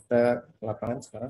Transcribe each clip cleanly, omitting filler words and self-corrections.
Kita ke lapangan sekarang.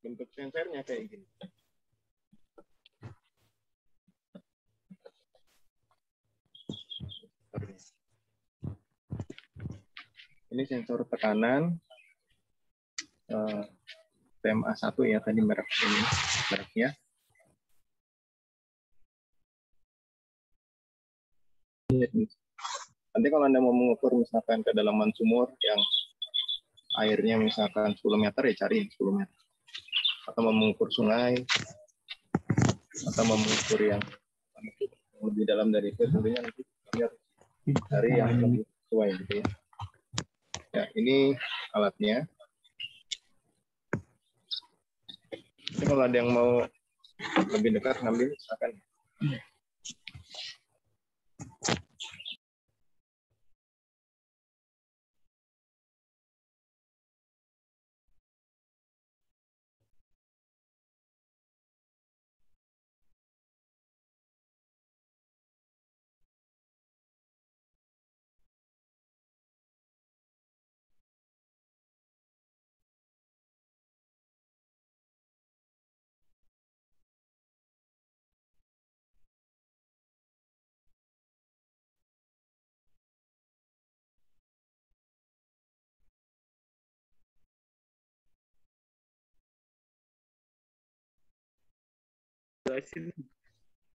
Bentuk sensornya kayak gini. Ini sensor tekanan TMA1 ya, tadi merek ini mereknya. Nanti kalau Anda mau mengukur misalkan kedalaman sumur yang airnya misalkan 10 meter, ya cari 10 meter. Atau mau mengukur sungai, atau mau mengukur yang lebih dalam dari itu, tentunya nanti biar cari yang lebih sesuai gitu ya. Ya, ini alatnya. Jadi kalau ada yang mau lebih dekat ngambil, silakan.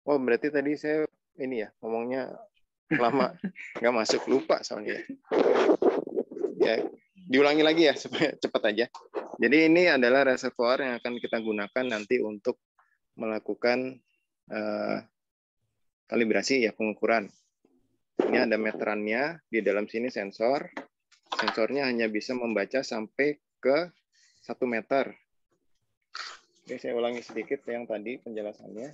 Oh, berarti tadi saya ini ya ngomongnya lama nggak masuk, lupa soalnya. Ya, diulangi lagi ya supaya cepat aja. Jadi ini adalah reservoir yang akan kita gunakan nanti untuk melakukan kalibrasi ya, pengukuran. Ini ada meterannya, di dalam sini sensor. Sensornya hanya bisa membaca sampai ke 1 meter. Oke, saya ulangi sedikit yang tadi penjelasannya.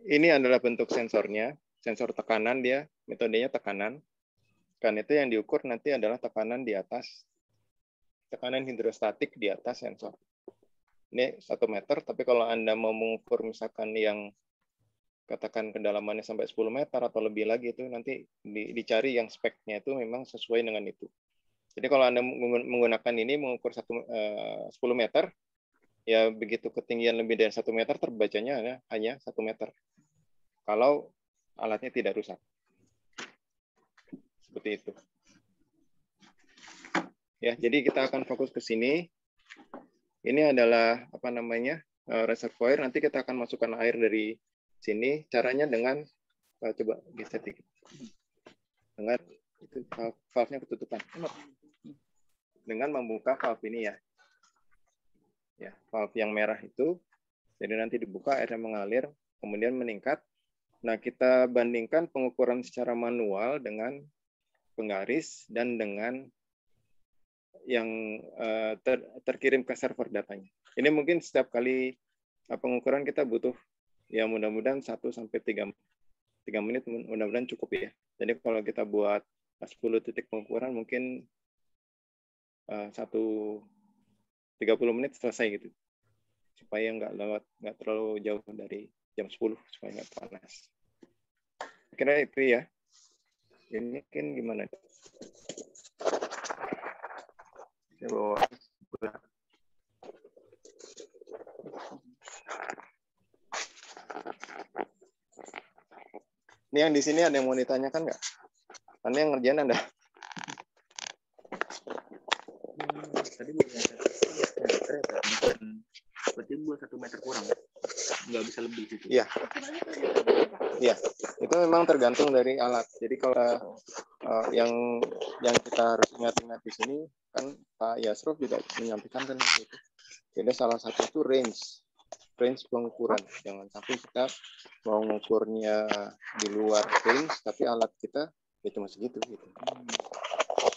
Ini adalah bentuk sensornya, sensor tekanan dia, metodenya tekanan. Karena itu yang diukur nanti adalah tekanan di atas, tekanan hidrostatik di atas sensor. Ini 1 meter, tapi kalau Anda mau mengukur misalkan yang katakan kedalamannya sampai 10 meter atau lebih lagi, itu nanti dicari yang speknya itu memang sesuai dengan itu. Jadi kalau Anda menggunakan ini mengukur 10 meter, ya begitu ketinggian lebih dari 1 meter terbacanya hanya 1 meter. Kalau alatnya tidak rusak. Seperti itu. Ya, jadi kita akan fokus ke sini. Ini adalah apa namanya? Reservoir. Nanti kita akan masukkan air dari sini. Caranya dengan coba geser dikit. Dengan itu valve-nya ketutupan. Dengan membuka valve ini ya. Ya, valve yang merah itu. Jadi nanti dibuka, airnya mengalir, kemudian meningkat. Nah, kita bandingkan pengukuran secara manual dengan penggaris dan dengan yang terkirim ke server datanya. Ini mungkin setiap kali pengukuran kita butuh ya mudah-mudahan 1 sampai 3 menit mudah-mudahan cukup ya. Jadi kalau kita buat 10 titik pengukuran mungkin 30 menit selesai gitu. Supaya nggak terlalu jauh dari jam 10 supaya nggak panas. Kira itu ya. Ini kan gimana? Saya bawa. Ini yang di sini ada yang mau ditanyakan nggak? Anda yang ngerjain Anda? Tadi berarti buat 1 meter kurang, nggak bisa lebih gitu. Iya. Iya. Itu memang tergantung dari alat. Jadi kalau yang kita harus ingat-ingat di sini kan Pak Yasruf juga menyampaikan kan itu. Jadi salah satu itu range pengukuran. Jangan sampai kita mau mengukurnya di luar range, tapi alat kita ya cuma segitu gitu.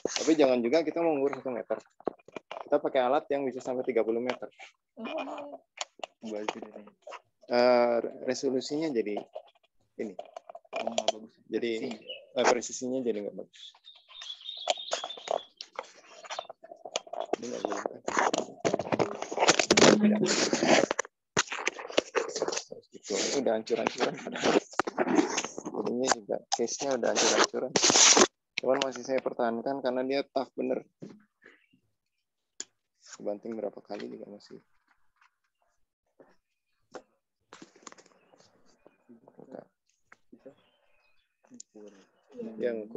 Tapi jangan juga kita mau mengukur 1 meter. Kita pakai alat yang bisa sampai 30 meter. Resolusinya jadi ini. Bagus. Jadi presisinya jadi nggak bagus. Ini nggak boleh. Itu udah hancur-hancuran. Ini juga case-nya udah hancur-hancuran. Cuman masih saya pertahankan karena dia tough bener. Banting berapa kali juga masih. Yang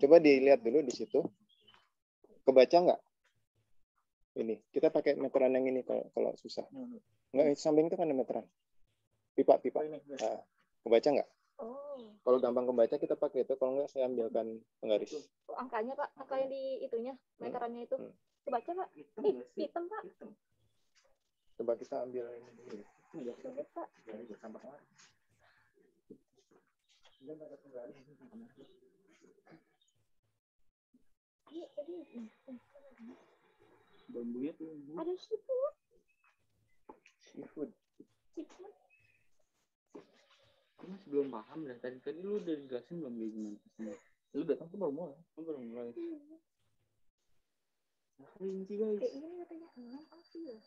coba dilihat dulu di situ. Kebaca nggak? Ini kita pakai meteran yang ini kalau susah. Nggak, samping itu kan ada meteran. Pipa. Nah, kebaca nggak? Kalau gampang kebaca kita pakai itu. Kalau nggak saya ambilkan penggaris. Angkanya Pak, angka yang di itunya, meterannya itu. Kebaca Pak? Hitam Pak. Coba kita ambil ini dulu. Sulit Pak. Iya, tadi. Bambunya tuh. Ada seafood. Aku masih belum paham dah. Tadi lu udah dijelasin belum gimana? Lu datang tuh baru mulai. Kelinci guys. Kayak ini katanya 6 api ya.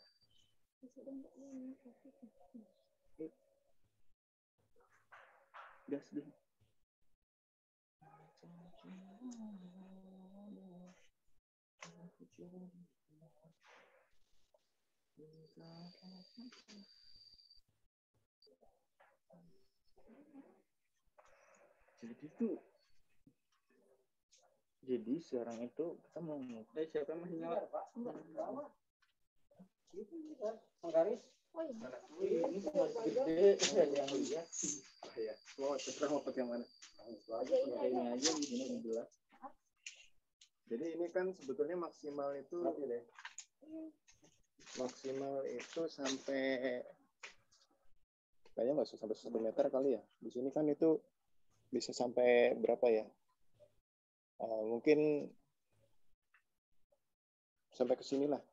Gas deh. Jadi sekarang itu kita mau siapa yang masih nyala Pak? Enggak. Penggaris. Oh iya. Ini penggaris gede yang lihat. Ya, mau pakai yang mana? Ini aja di sini jelas. Jadi ini kan sebetulnya maksimal itu sampai kayaknya nggak sampai 1 meter kali ya. Di sini kan itu bisa sampai berapa ya? Mungkin sampai ke sini lah.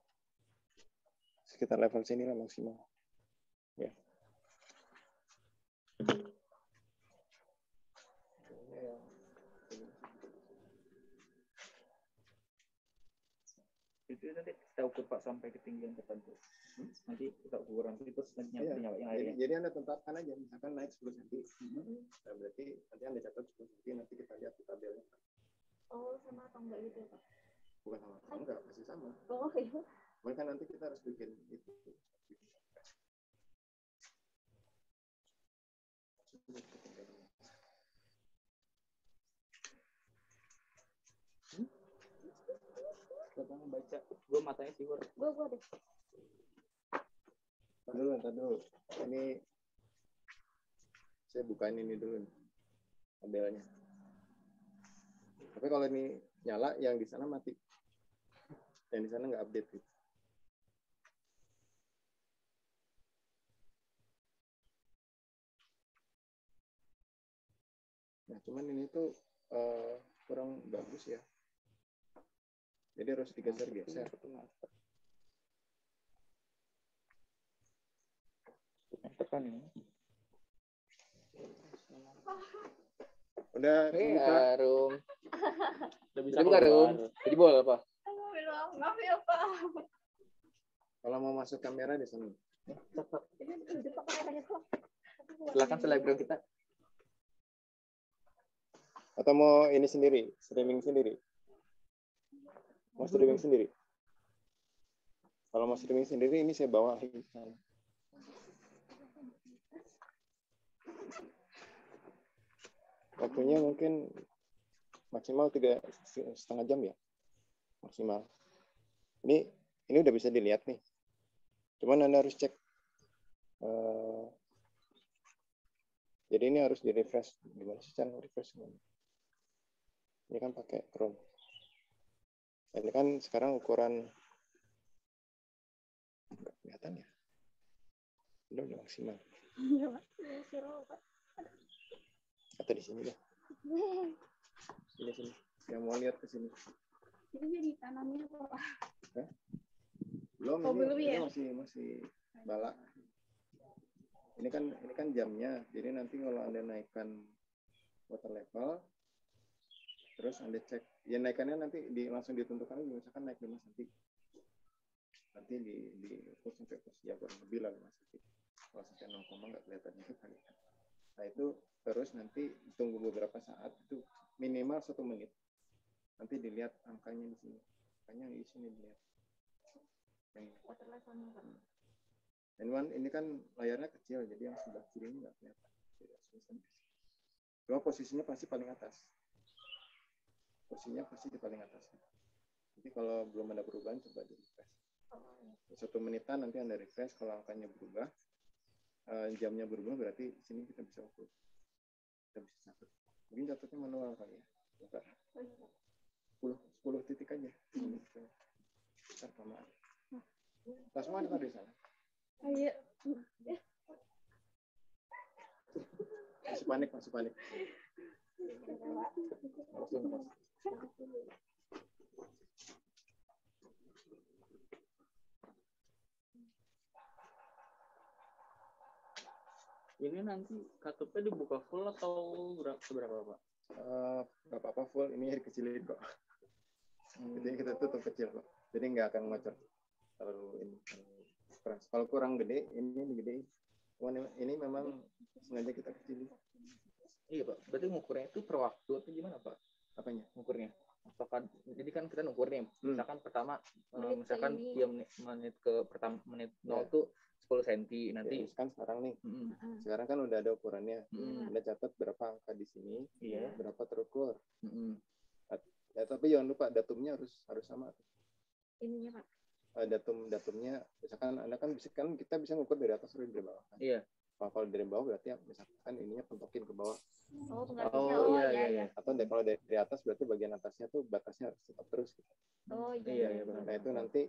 Sekitar level sini lah maksimal. Ya. Itu tadi kita ukur Pak sampai ketinggian tertentu. Nanti kita ukur nanti terus nanti Iya. nyalain airnya. Jadi Anda tetapkan aja, misalkan naik 10 cm. Nah, berarti nanti Anda catat 10 cm, nanti kita lihat di tabelnya. Oh, sama atau enggak gitu ya, Pak? Bukan sama, enggak, pasti sama. Oh, iya. Cuman kan nanti kita harus bikin itu. Kita baca, gue matanya sih Gua deh. Ntar dulu. Ini saya bukain ini dulu nih, tabelnya. Tapi kalau ini nyala, yang di sana mati. Yang di sana nggak update gitu. Nah, cuman ini tuh kurang bagus ya. Jadi harus digeser-geser. tekan ini. Udah buka. Rum. Udah bisa Buka Rum. Jadi boleh apa? Maaf ya, Pak. Kalau mau masuk kamera di sana. Ini udah Pak kameranya kok. Silakan selebgram kita. Atau mau ini sendiri, streaming sendiri? Mau streaming sendiri? Kalau mau streaming sendiri, ini saya bawa lagi ke sana. Waktunya mungkin maksimal 3,5 jam ya, maksimal. Ini udah bisa dilihat nih. Cuman Anda harus cek. Jadi ini harus di refresh. Gimana sih cara refresh? Ini kan pakai Chrome. Ini kan sekarang ukuran nggak kelihatan ya. Udah maksimal. Iya, Pak. Pak. Atau di sini deh. Sini. Yang mau lihat ke sini. Ini jadi tanamnya kok. Belum, Oh, belum ini ya? masih bala. Ini kan jamnya. Jadi nanti kalau Anda naikkan water level, terus Anda cek, ya naikannya nanti langsung ditentukan, misalkan naik 5 cm. Nanti di ukur sampai ya kurang lebih lah 5 cm. Kalau sampai 0, nggak kelihatan itu kali. Nah itu terus nanti tunggu beberapa saat, itu minimal 1 menit. Nanti dilihat angkanya di sini. Angkanya di sini dilihat. Water level-nya, Pak. Ini kan layarnya kecil, jadi yang sebelah kiri ini nggak kelihatan. Cuma posisinya pasti paling atas. Posisinya pasti di paling atas. Jadi kalau belum ada perubahan, coba di refresh. 1 menitan nanti Anda refresh, kalau angkanya berubah, jamnya berubah, berarti sini kita bisa ukur. Kita bisa catat. Mungkin catatnya manual kali ya. Buka 10 titik aja. Besar kelamaan. Nah, semua ada di sana. Iya. Masih panik. Ini nanti katupnya dibuka full atau seberapa, Pak? Nggak apa-apa full, ini dikecilin kok. Jadi kita tutup kecil kok. Jadi nggak akan ngocor. Kalau ini keras. Kalau kurang gede, ini digedein. Cuman ini memang sengaja kita kecilin. Iya, Pak. Berarti ngukurnya itu per waktu atau gimana, Pak? Apanya? Ngukurnya. Apakah jadi kan kita ngukur nih, misalkan pertama Menit misalkan segini. dia menit 0 tuh 10 cm nanti. Ya, kan sekarang nih. Mm-mm. Sekarang kan udah ada ukurannya. Mm-mm. Anda catat berapa angka di sini, Iya. berapa terukur. Mm-mm. Ya, tapi jangan lupa datumnya harus sama. Ininya, Pak. Datumnya, misalkan Anda kan kita bisa ngukur dari atas atau dari bawah. Kan? Iya. Kalau dari bawah berarti misalkan ininya pentokin ke bawah. Oh, penggantinya. Oh, Oh, iya. iya. Atau kalau dari atas berarti bagian atasnya tuh batasnya harus tetap terus. Gitu. Oh, Iya, iya. benar. Nah itu nanti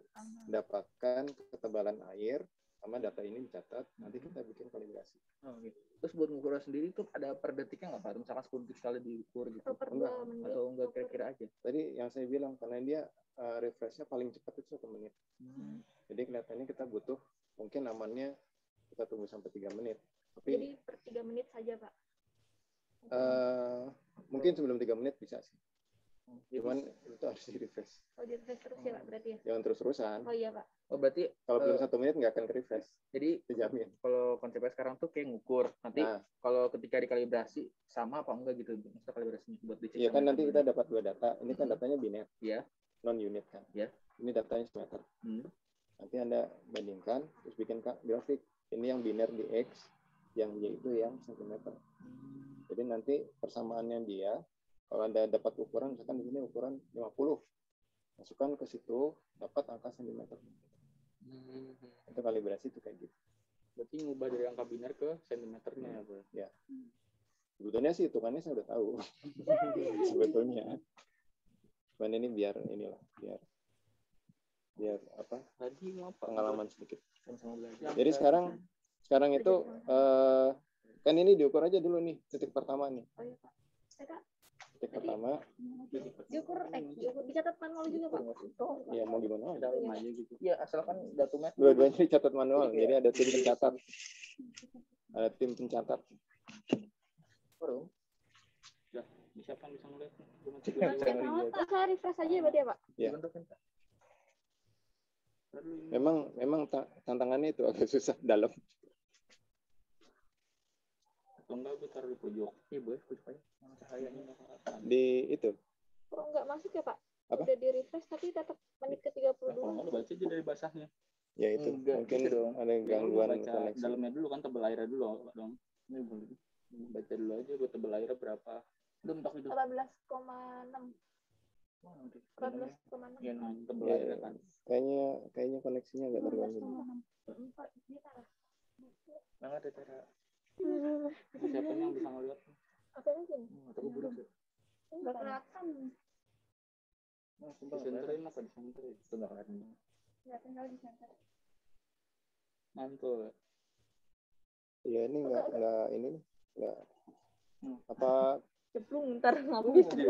dapatkan ketebalan air sama data ini dicatat. Nanti kita bikin kalibrasi. Oh, gitu. Terus buat ngukurnya sendiri tuh ada per detiknya nggak, Pak? Misalkan 10 detik sekali diukur gitu. Atau per Enggak. 2 menit. Atau enggak kira-kira aja? Tadi yang saya bilang karena dia refreshnya paling cepat itu 1 menit. Jadi kelihatannya kita butuh mungkin amannya kita tunggu sampai 3 menit. Tapi Jadi per 3 menit saja, Pak. mungkin sebelum 3 menit bisa sih. Cuman itu harus di refresh. Oh, di refresh terus ya Pak berarti ya? Jangan terus-terusan. Oh iya Pak. Oh berarti Kalau belum 1 menit nggak akan ke refresh. jadi Dijamin. kalau konsepnya sekarang tuh kayak ngukur nanti Nah, kalau ketika dikalibrasi sama apa enggak gitu maksudnya kalibrasinya buat dicek. iya kan sama nanti itu. kita dapat 2 data. Ini kan datanya biner, Iya. non unit kan. Iya. Ini datanya meter. Nanti Anda bandingkan terus bikin grafik. Ini yang biner di X, yang Y itu yang cm. Jadi nanti persamaannya dia, kalau Anda dapat ukuran, misalkan di sini ukuran 50, masukkan ke situ, dapat angka cm. Itu kalibrasi itu kayak gitu. Berarti ngubah dari angka biner ke sentimeternya ya, Bro? Ya. Sebetulnya sih hitungannya saya udah tahu. Sebetulnya. Cuman ini biar inilah, biar apa? Tadi mau apa? Pengalaman sedikit. Sama-sama belajar. Jadi sekarang itu kan ini diukur aja dulu nih titik pertama nih. Oh iya Pak. Kak, Titik pertama. diukur dicatat manual juga Pak. Oh, Ya mau gimana? Dalam aja gitu. Iya, asalkan datumnya Dua-duanya dicatat manual. Jadi ada tim pencatat. Ada tim pencatat. Bro. Ya, siapa yang bisa ngeliat? Saya refresh aja berarti ya Pak? Ya. Memang tantangannya itu agak susah dalam. Atau enggak gue taruh di pojok. Iya, boleh pojok aja. Cahayanya enggak kelihatan. Di itu. Kok nggak masuk ya Pak? Apa? Udah di refresh tapi tetap menit ke 32. Kalau enggak lu baca aja dari basahnya. Ya itu. Enggak, Mungkin gitu dong. ada gangguan baca koneksi. dalamnya dulu kan, tebel airnya dulu dong. Ini boleh. Baca dulu aja gue tebel airnya berapa. Udah mentok itu. 14,6. 14,6. Iya, nah, tebel Ya, airnya kan. kayaknya koneksinya nggak terganggu. 4 ini tarah. Nah, ada cara. Siapa yang bisa ngeliat? Apa yang sini? Atau buruk sih. Nggak kelihatan. Disenterin apa disenterin? Itu nggak kelihatan. Nggak tinggal di center. Mantul. Ya ini nggak ini nggak apa Ceplung ntar ngapain itu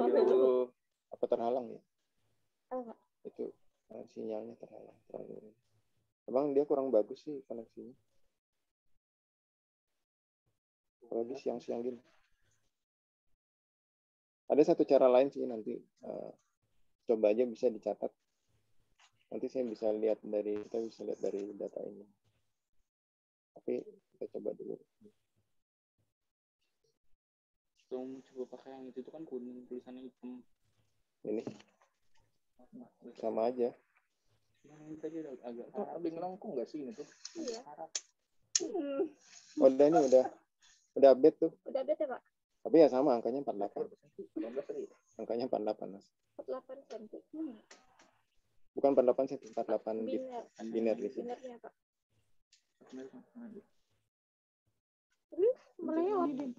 apa terhalang ya? Enggak. Itu sinyalnya terhalang. Emang dia kurang bagus sih koneksinya. Apalagi siang-siang gini. Ada satu cara lain sih nanti coba aja bisa dicatat. Nanti kita bisa lihat dari data ini. Tapi kita coba dulu. Coba pakai yang itu kan kuning, tulisannya hitam. Ini sama aja. Yang ini tadi agak lebih ngelengkung nggak sih ini tuh? Iya. Oh, ini udah update tuh. Udah update ya Pak? Tapi ya sama angkanya 48. Angkanya 48 Mas. 48 cm. Bukan 48 cm, 48 bit. Biner. Biner di sini. Binernya Pak. Melewat.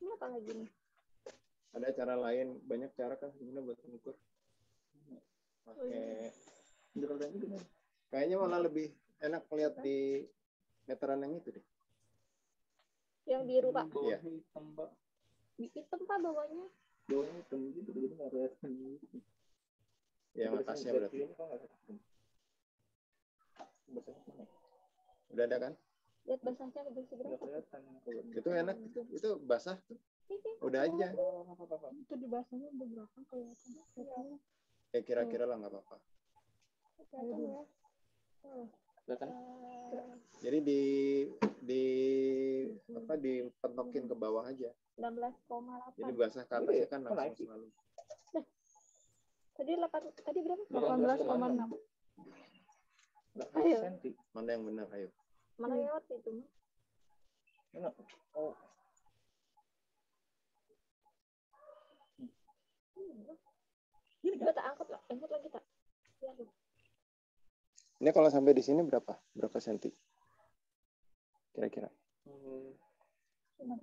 Kenapa nggak gini? Ada cara lain, banyak cara kan sebenarnya buat mengukur. Pakai kayaknya malah lebih enak lihat di meteran yang itu deh. Yang biru Pak. Iya. Hitam Pak bawahnya. Bawahnya hitam gitu, jadi nggak kelihatan. Yang atasnya berarti. Udah ada kan? Lihat basahnya bersih berapa? Itu enak, itu basah tuh. Udah aja. Itu di basahnya udah berapa kelihatan? Ya kira-kira lah nggak apa-apa. Kelihatan ya. Kelihatan? Jadi dipentokin ke bawah aja. 16,8. Jadi basah ke atasnya kan langsung selalu. Tadi berapa? 18,6. Ayo. Mana yang benar, ayo. Mana lewat itu? Oh. Kita tak angkat lah, angkat lagi tak. Ini kalau sampai di sini berapa senti? Kira-kira? Nah,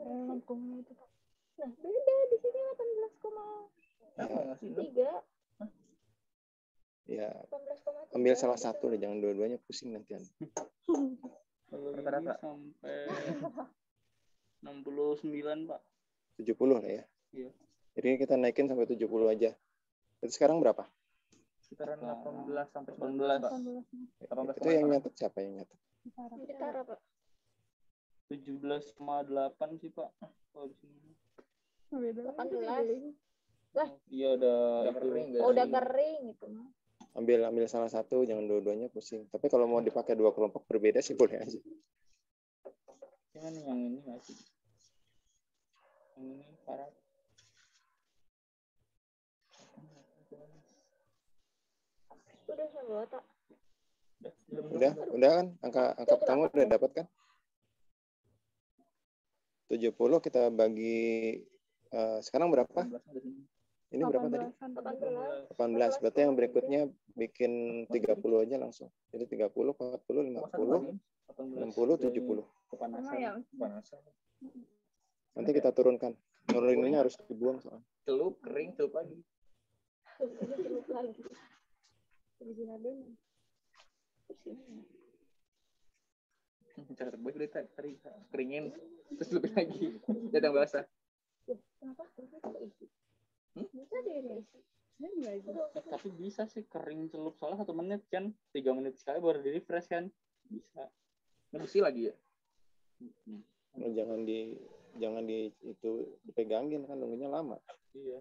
beda di sini 18,3. Ya, 18,3. ambil salah satu deh, jangan dua-duanya pusing nanti. Rata-rata sampai 69 Pak. 70 lah ya. Iya. Jadi kita naikin sampai 70 aja. Jadi sekarang berapa? Sekitaran 18 sampai 19. 18. Itu yang nyatet siapa yang nyatet? Gitara Pak. 17,8 sih Pak. Oh, di sini. Beda 18. Iya udah kering, Oh, udah kering gitu mah. Ambil salah satu, jangan dua-duanya pusing. Tapi kalau mau dipakai dua kelompok berbeda sih boleh aja. Cuman yang ini masih. Yang ini parah. Udah saya bawa tak. Udah kan? Angka pertama udah dapat kan? 70 kita bagi sekarang berapa? Ini berapa tadi? 18. 18. Berarti yang berikutnya bikin 30 aja langsung. Jadi 30, 40, 50, 60, 70. Kepanasan. Nanti kita turunkan. Nuruninnya harus dibuang soalnya. Celup kering celup lagi. Celup lagi. Bikin ada nih. Cara terbaik udah tadi keringin terus lebih lagi. Datang basah. Kenapa? Bisa deh. Tapi bisa sih kering celup soalnya 1 menit kan, 3 menit sekali baru di refresh kan, bisa. Ngebusi lagi ya. Nah, jangan di itu dipegangin kan nunggunya lama. Iya.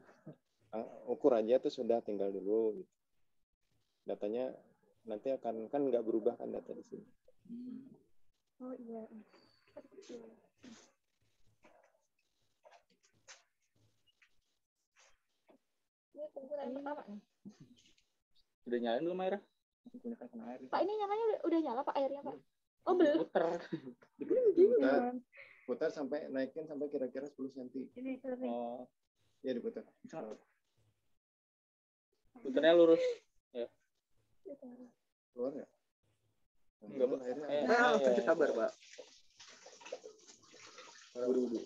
Ukur aja tuh sudah tinggal dulu. Gitu. Datanya nanti akan kan nggak berubah kan data di sini. Oh iya. Ini kumpulan pertama nih. Udah nyalain belum airnya? Pak, ini nyalanya udah nyala Pak airnya Pak? Oh belum. Putar sampai naikin sampai kira-kira 10 cm. Ini kering. Oh, Ya diputar. putarnya lurus. Ya. Keluar ya? Enggak, Pak. Airnya Kasih kabar, Pak.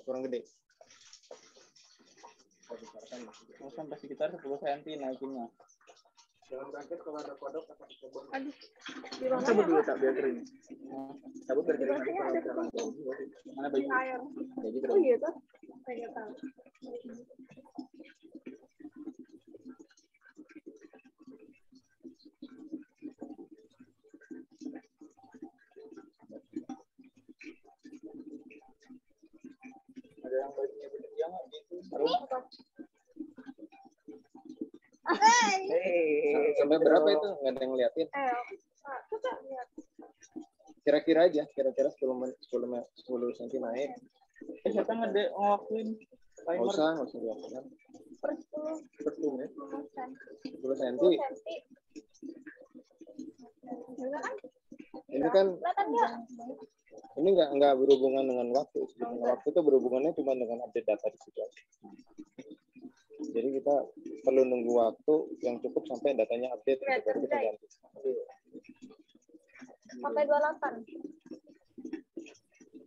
kurang gede. Oh, sampai sekitar 10 cm naikinnya. Jangan kaget kalau ada kodok atau dicoba. Aduh. Di mana Cabut ya? dulu tak biar kering. Cabut biar Di kering. bawahnya ada Mana baju? air. Baju Oh kering. iya tuh. Saya nggak tahu. Ada yang bajunya berdiam gitu. Ini apa? Sampai berapa itu? Nggak ada yang ngeliatin. Coba lihat. Kira-kira aja, kira-kira 10 cm naik. Siapa ngelakuin Nggak timer? usah dilakukan. Per 10 Per 10 menit. 10 cm. senti. Ini kan Kelihatan nggak? ini nggak berhubungan dengan waktu. Sebetulnya waktu itu berhubungannya cuma dengan update data di situ aja. Jadi kita perlu nunggu waktu yang cukup sampai datanya update baru kita ganti. Sampai 28.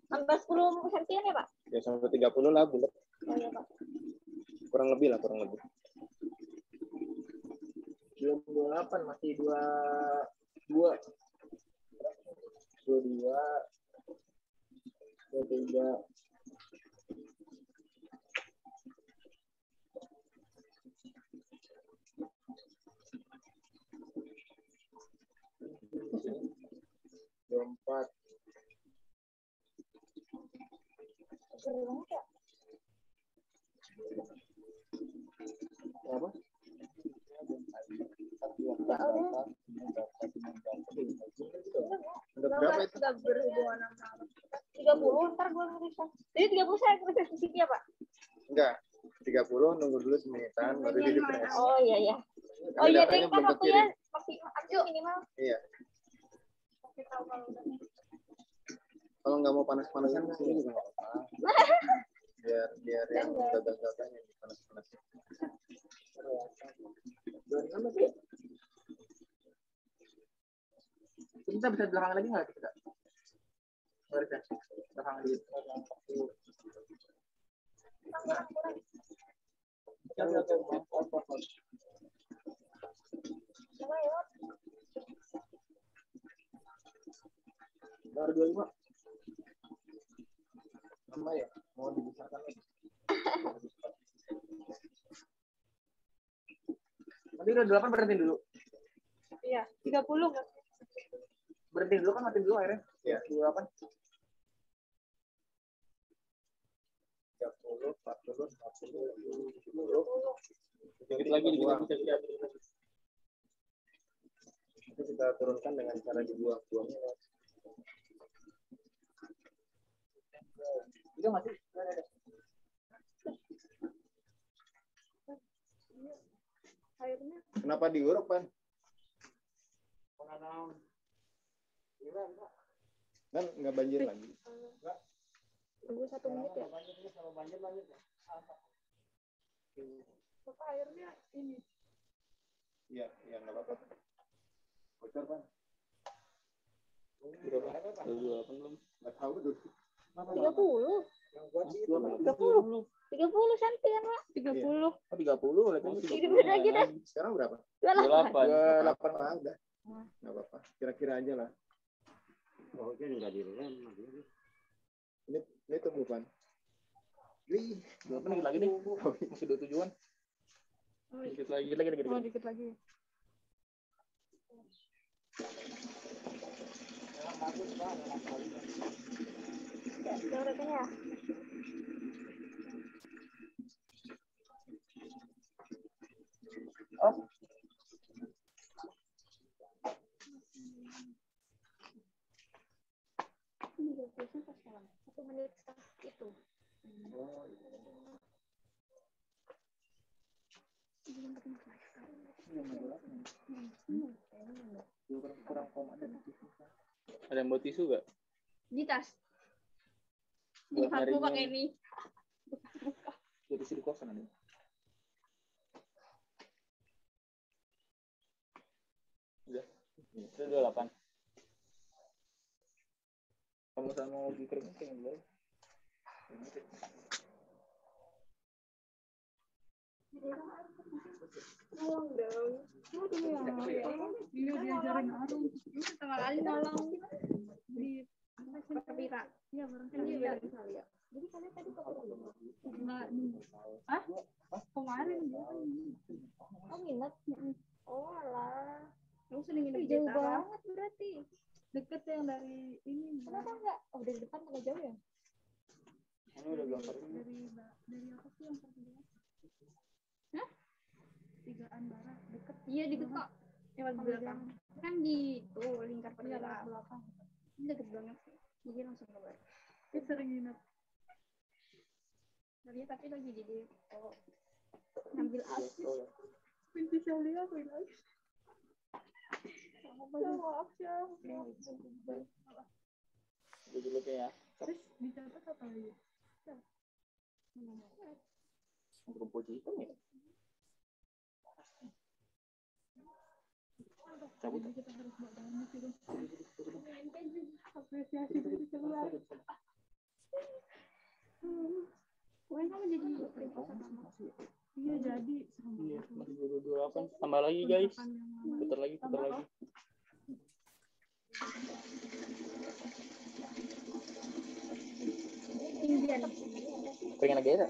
Sampai 10 sentian ya Pak? Ya sampai 30 lah bulat. Oh iya Pak. Kurang lebih. 28 masih 22 23 24 Seru banget ya. apa? Ya Allah. Udah berapa itu? Nggak berhubungan sama 30, ntar gue nge-refresh. Jadi 30 saya nge-refresh di sini ya Pak? Enggak. 30 nunggu dulu semenitan baru di refresh. Oh iya ya. Oh Ini iya, datanya deh kan belum waktunya kekirim. maksimal minimal. Iya. Kasih tahu kalau udah. Kalau nggak mau panas-panasan di sini juga nggak apa-apa. Biar yang gagal-gagalnya panas-panasin. Kita bisa belakangan lagi nggak kita? Bisa. Belakangan lagi. Baru 25. Lama ya? Mau dibesarkan lagi. Nanti udah 8 berhenti dulu. Iya, 30 nggak? Berhenti dulu kan mati dulu akhirnya. Iya. 28. 30 40, 40, 70. Dikit lagi, Buang. dikit lagi. Itu kita turunkan dengan cara dibuang. Buangnya Itu masih. Airnya kenapa diuruk, Pan? Kan nggak banjir lagi. tunggu 1 menit ya. Bapak airnya ini. Iya, nggak apa-apa. Bocor, Pan. Berapa? Belum. Nggak tahu dulu. 30. 30 sentian, Pak. 30. 30. Hidup lagi deh. Sekarang berapa? 28. 28 lah, udah. Nggak apa-apa. Kira-kira aja lah. Oh, ini nggak direm. Ini tunggu, Pan. Wih, 2 menit lagi nih. Masih 27-an. Dikit lagi. Oh, dikit lagi. Ya, udah ya. Ini biasanya pas malam. 1 menit itu. Ada yang buat tisu gak? Di tas. Buat Aku nyaringin. pakai ini. Jadi tisu di kosan ada. Udah. Itu 28. Kamu sama mau dikeringin kayak gimana? Nolong dong. Aduh ya. Iya diajarin Arum. Ini pertama kali nolong di Perwira. Iya barangkali ya. Jadi kalian tadi ke enggak. Hah? Kemarin dia. Oh minat. Oh alah. Kamu sering nginep jauh banget berarti. Deket yang dari ini. Kenapa enggak? Oh dari depan agak jauh ya? Ini udah gambar. Dari apa sih yang pertama? Hah? 3an Barat deket. Iya deket kok. Lewat belakang. Kan di tuh lingkar perjalanan belakang. Ini deket banget sih. Jadi langsung keluar. Dia sering nginep. Dia tapi lagi di Depok. Ngambil asis. Pintu Salia apa lagi? Maaf ya. Dulu ya. Terus dicatat apa lagi? Rumput hitam ya. Cabut. Kita harus buat banget itu. Apresiasi dari keluar. Pokoknya kamu jadi prinsip sama. Iya jadi. Iya, masih 28. Tambah lagi guys. Putar lagi. Tinggian. Pengen lagi ya?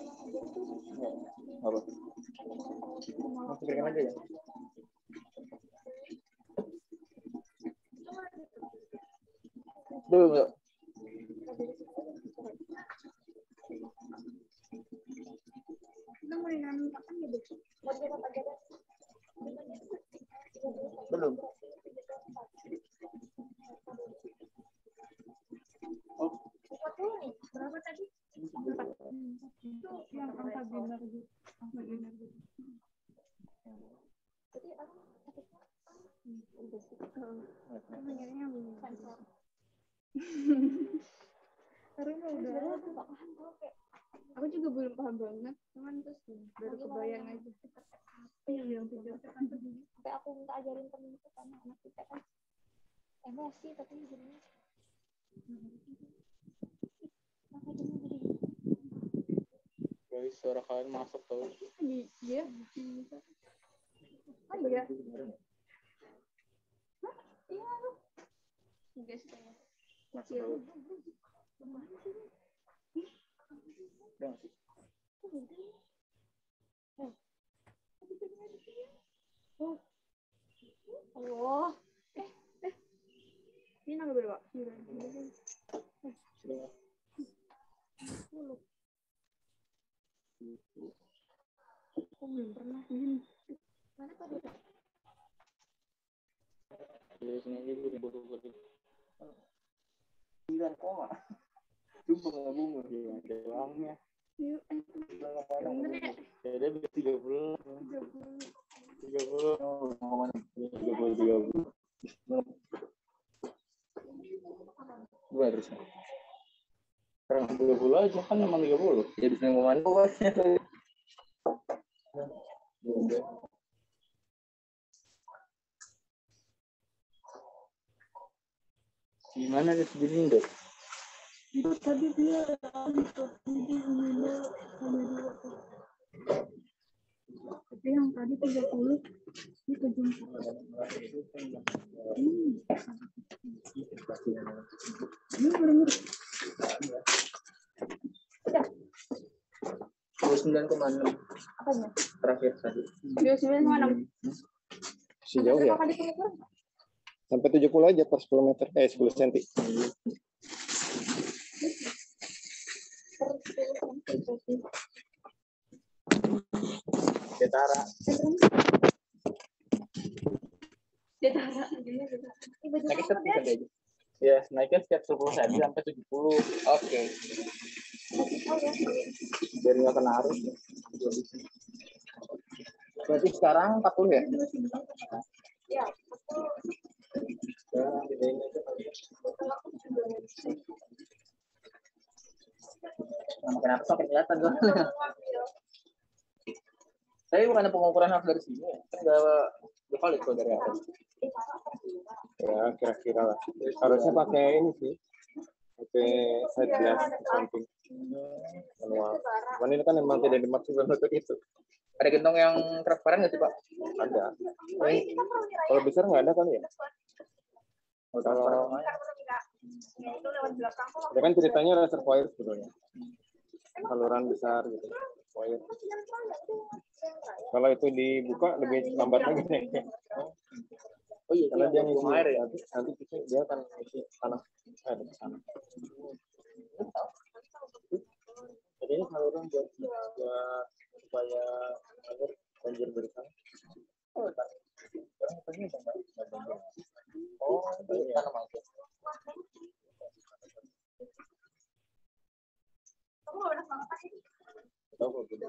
Apa? Masih pengen aja ya? Belum enggak? Kita mau dinamain kapan ya, Bu? Mau dicatat aja deh. Belum. Oh, 40 nih. Berapa tadi? 4. Itu yang angka biner gitu. Jadi aku udah sih. Akhirnya belum. Aku juga belum paham banget, cuman terus baru kebayang aja. Yang tiga sampai aku minta ajarin temen itu karena anak kita kan emosi tapi jadinya guys, suara kalian masuk tau. iya oh iya hah iya lu guys Masuk tau. Udah masih. Allah ini nama berapa? Sudah. Aku belum pernah Din. Mana tadi? Dari sini aja gue dibutuh. 9 koma. Sumpah nggak bunga. Iya, ada uangnya. Yuk, bener ya? Ya udah 30. 30. Oh, mau mana? 30. Dua terusnya. Sekarang 30 aja kan emang 30. Ya bisa ngomongin bosnya. Gimana nih segini deh? Itu tadi dia gitu. Jadi ini sama dua tuh. Tapi yang tadi 30 ini kejam. Ini bener-bener. 29,6 Apanya? terakhir tadi. 29,6. Si jauh ya. Sampai 70 aja per 10 meter. 10 cm. Betara. Naiknya setiap aja. Ya, naiknya setiap 10 cm sampai 70. Oke. Biar nggak kena arus. Berarti sekarang 40 ya? Ya, Kenapa sampai kelihatan tuh? Tapi bukannya pengukuran harus dari sini, kan nggak valid kalau dari atas. Ya kira-kira lah. Harusnya pakai ini sih. Pakai side glass di samping. Manual. Cuman ini kan memang tidak dimaksudkan untuk itu. Ada gentong yang transparan nggak sih Pak? Ada. Kalau besar nggak ada kali ya? Kalau ya kan ceritanya reservoir sebetulnya. Saluran besar gitu. Reservoir. Kalau itu dibuka lebih lambat lagi nih. Oh iya, Karena dia ngisi air ya. nanti dia akan ngisi tanah air ke sana. Jadi ini saluran buat supaya air banjir bersama. Oh, tak. Sekarang katanya udah nggak banjir. Oh, ini tanam aja. Tahu kok gitu.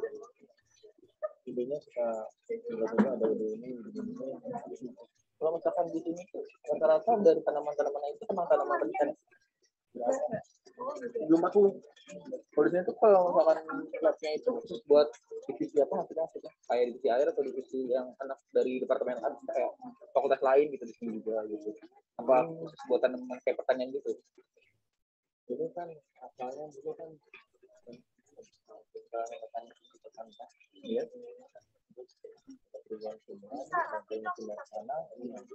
Idenya suka tiba-tiba ada ini. Kalau misalkan di sini tuh rata-rata dari tanaman-tanaman itu memang tanaman ikan. Belum 40. Kalau di sini tuh kalau misalkan labnya itu khusus buat divisi apa maksudnya kayak divisi air atau divisi yang anak dari departemen kayak fakultas lain gitu di sini juga gitu. Apa khusus buat tanaman kayak pertanian gitu. Ini kan asalnya dulu kan kita iya. Perubahan tumbuhan, sampai sana ini nanti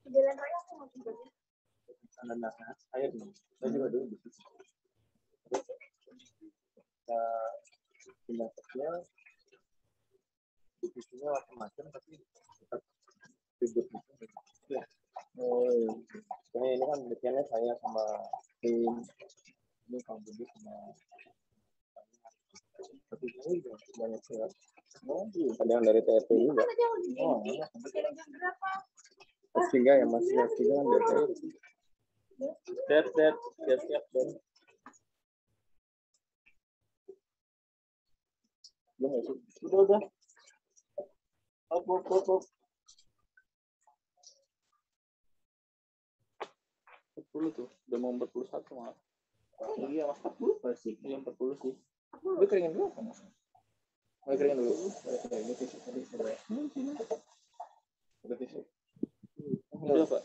jalan raya aku mau coba. ada nafas air nih. Saya juga dulu di situ. Kita pindah kecil, divisinya macam-macam tapi tetap ribut gitu. Ya. Oh, ini kan biasanya saya sama tim ini Kang Budi sama tapi ini juga banyak sih. Oh, ada yang dari TRT juga. Oh, S3 ya Mas, S3 kan dari TRT. Siap. Udah. Op. 40 tuh, udah mau 41 malah. Iya, Mas 40 pasti. Iya, 40 sih. Gue keringin dulu kan? Mau keringin dulu. Ini tisu tadi sebenarnya. Ada tisu. Udah, Pak.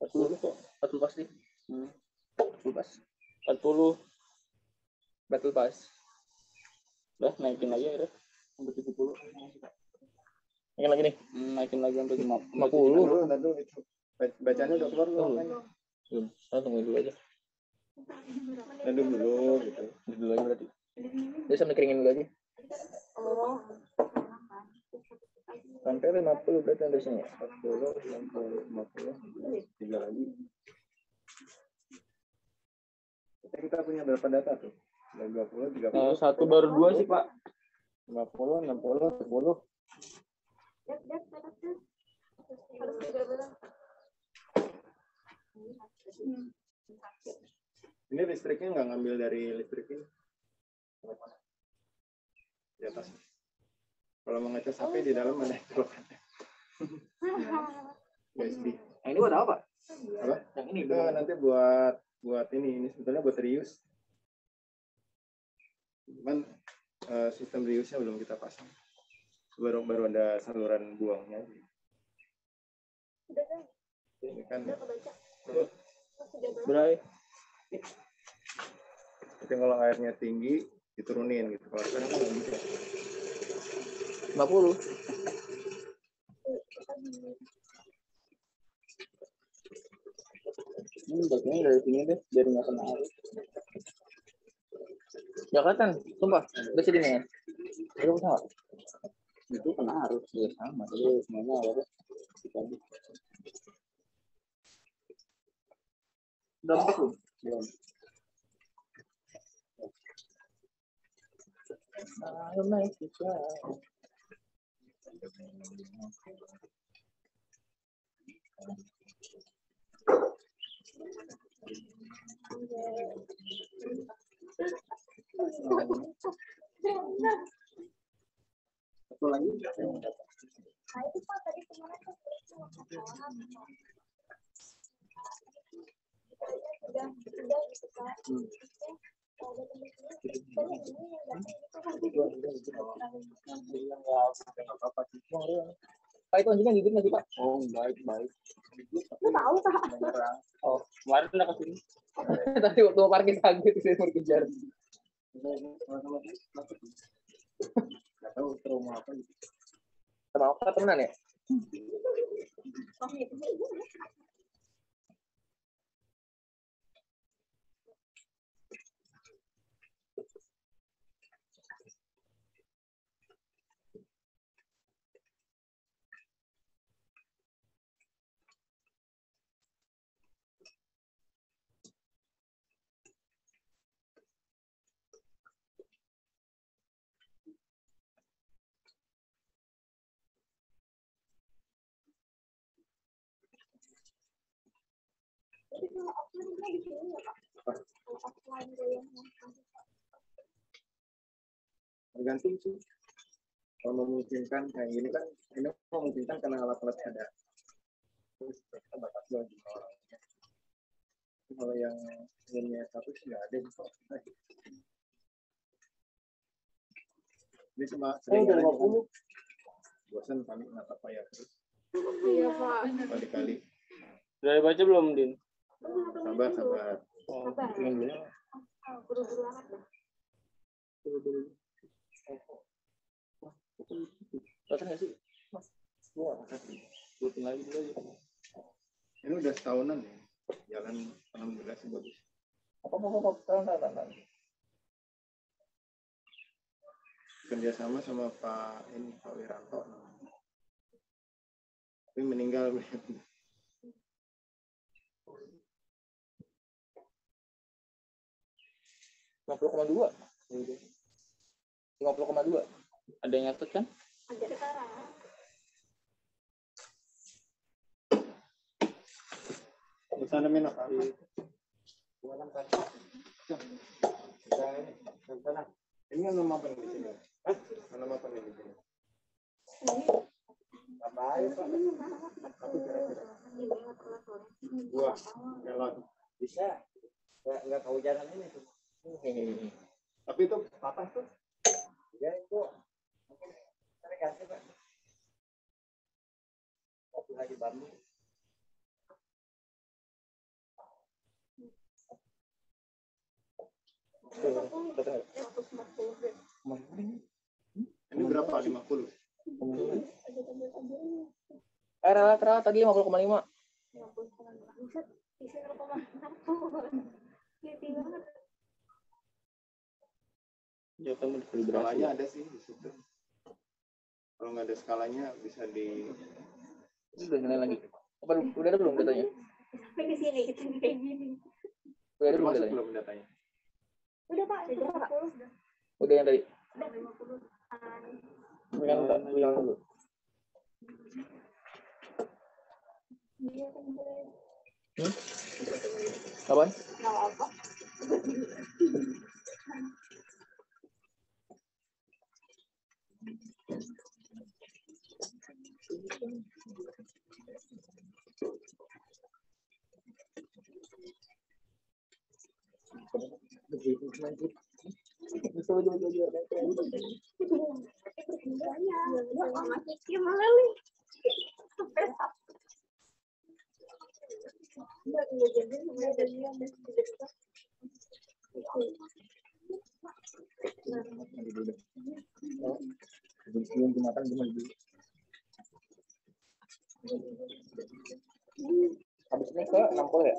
40 kok. 40 pasti. 40 pas. 40. Betul pas. Udah, naikin lagi ya, udah. Sampai 70. Naikin lagi nih. Naikin lagi sampai 50. Nanti itu. Bacanya udah keluar belum? Belum. Saya tungguin dulu aja. Nanti dulu gitu. Dulu lagi berarti. Dia sambil keringin dulu aja. Oh. Sampai 50 berarti dari sini. 40, 60, 50. 3 lagi. Kita punya berapa data tuh? 20, 30. Satu baru 2 sih Pak. 50, 60, 10. Harus 13. Ini listriknya nggak ngambil dari listrik ini. Di atas. Kalau mau ngecas HP di dalam ada colokannya. USB. Nah, ini buat apa? Apa? Yang ini Itu nanti buat ini sebetulnya buat reuse. Cuman sistem reuse-nya belum kita pasang. Baru ada saluran buangnya. Udah kan? Ini kan Udah kebaca. Bray. tapi kalau airnya tinggi diturunin gitu. Kalau sekarang kan nggak bisa. 50. Ini bagian dari sini deh, biar nggak kena air. Ya kelihatan, sumpah. Udah sini ya. Itu sama. Itu kena arus ya sama. Jadi semuanya awalnya tadi. Udah empuk belum? Belum. Ayo naik bisa. Satu lagi. Nah itu Pak tadi kemarin tuh udah gitu Pak. Pak itu anjingnya gigit nggak sih Pak? Oh, baik. Lu tahu Pak? Oh, kemarin udah kesini. Tadi waktu mau parkir kaget saya mau kejar. Nggak tahu trauma apa gitu. Sama apa temenan ya? Tergantung sih. Kalau memungkinkan kayak gini kan, ini memungkinkan karena alat-alatnya ada. Terus kita batas lagi orangnya. Kalau yang lainnya satu sih nggak ada. Ini cuma sering udah aja. 50. Bosan panik nata payah terus. Iya Pak. Kali-kali. Udah baca belum, Din? Sabar. Oh, ingin dulu. Buru-buru amat dah. Kelihatan nggak sih? Mas, gua rutin lagi dulu aja. Ini udah setahunan ya. Jalan alhamdulillah sih bagus. Apa? Tahan. Kerjasama sama Pak Wiranto. Tapi meninggal. 50,2. 50,2. Ada yang nyatet kan? Ada sekarang. Sana minum. Ini kan nama apa di sini? Nama apa di sini? Apa aja Pak? Satu kira-kira. Dua. Galon. Bisa. Nggak kehujanan ini tuh. Tapi itu patah tuh. Ya itu. Kita ganti Pak. Waktu lagi bambu. Ini berapa? 50? Rata tadi 50,5. Buset, isi 0,1. Gede banget. Ya kamu di Skalanya ada sih di situ. Kalau nggak ada skalanya bisa di. Udah nilai lagi. Apa udah ada belum datanya? Sampai ke sini kita kayak gini. Udah ada belum Masuk datanya? belum datanya? Udah Pak, udah 40. Udah yang tadi. 50-an. Bilang dulu. Iya kan boleh. Apaan? Nggak apa. Masih gimana nih? Habisnya ke 60 ya?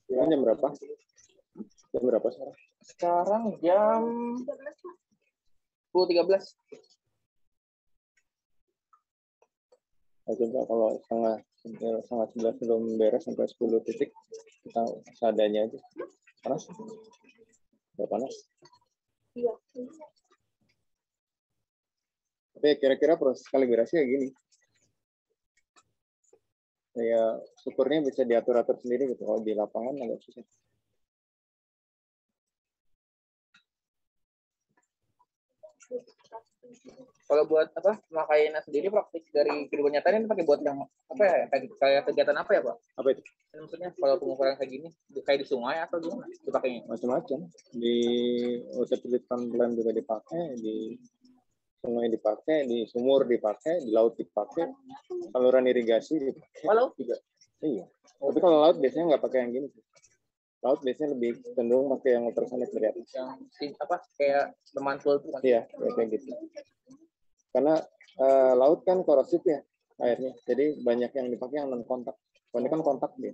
Jam berapa? Jam berapa sekarang? Sekarang jam 10.13. Coba kalau setengah 11 belum beres sampai 10 titik, kita seadanya aja. Panas? Nggak panas? Iya. Tapi kira-kira proses kalibrasi kayak gini. Ya, syukurnya bisa diatur-atur sendiri gitu. Kalau di lapangan agak susah. Kalau buat apa pemakaiannya sendiri praktik dari kehidupan nyata ini pakai buat yang apa ya kayak kegiatan apa ya Pak? Apa itu? Maksudnya kalau pengukuran kayak gini kayak di sungai atau gimana dipakainya? Macam-macam. Di water treatment plant juga dipakai, di sungai dipakai, di sumur dipakai, di laut dipakai, saluran irigasi dipakai. Oh, laut juga. Iya. Tapi kalau laut biasanya nggak pakai yang gini. Laut biasanya lebih cenderung pakai yang ultrasonic dari atas. Yang apa kayak pemantul tuh kan? Iya, ya kayak gitu. Karena laut kan korosif ya airnya, jadi banyak yang dipakai yang non kontak. Kalau ini kan kontak dia.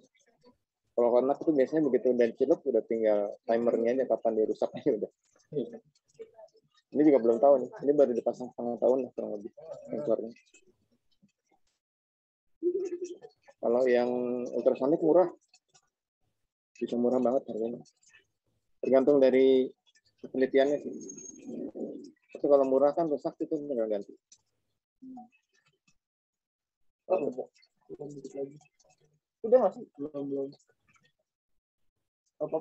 Kalau kontak itu biasanya begitu udah dicelup udah tinggal timernya aja kapan dirusaknya udah. Ini juga belum tahu nih. Ini baru dipasang setengah tahun lah kurang lebih sensornya. Kalau yang ultrasonic murah, bisa murah banget harganya. Tergantung dari penelitiannya sih. Tapi kalau murah kan rusak itu tinggal ganti. Oh, udah nggak sih? Belum. Apa.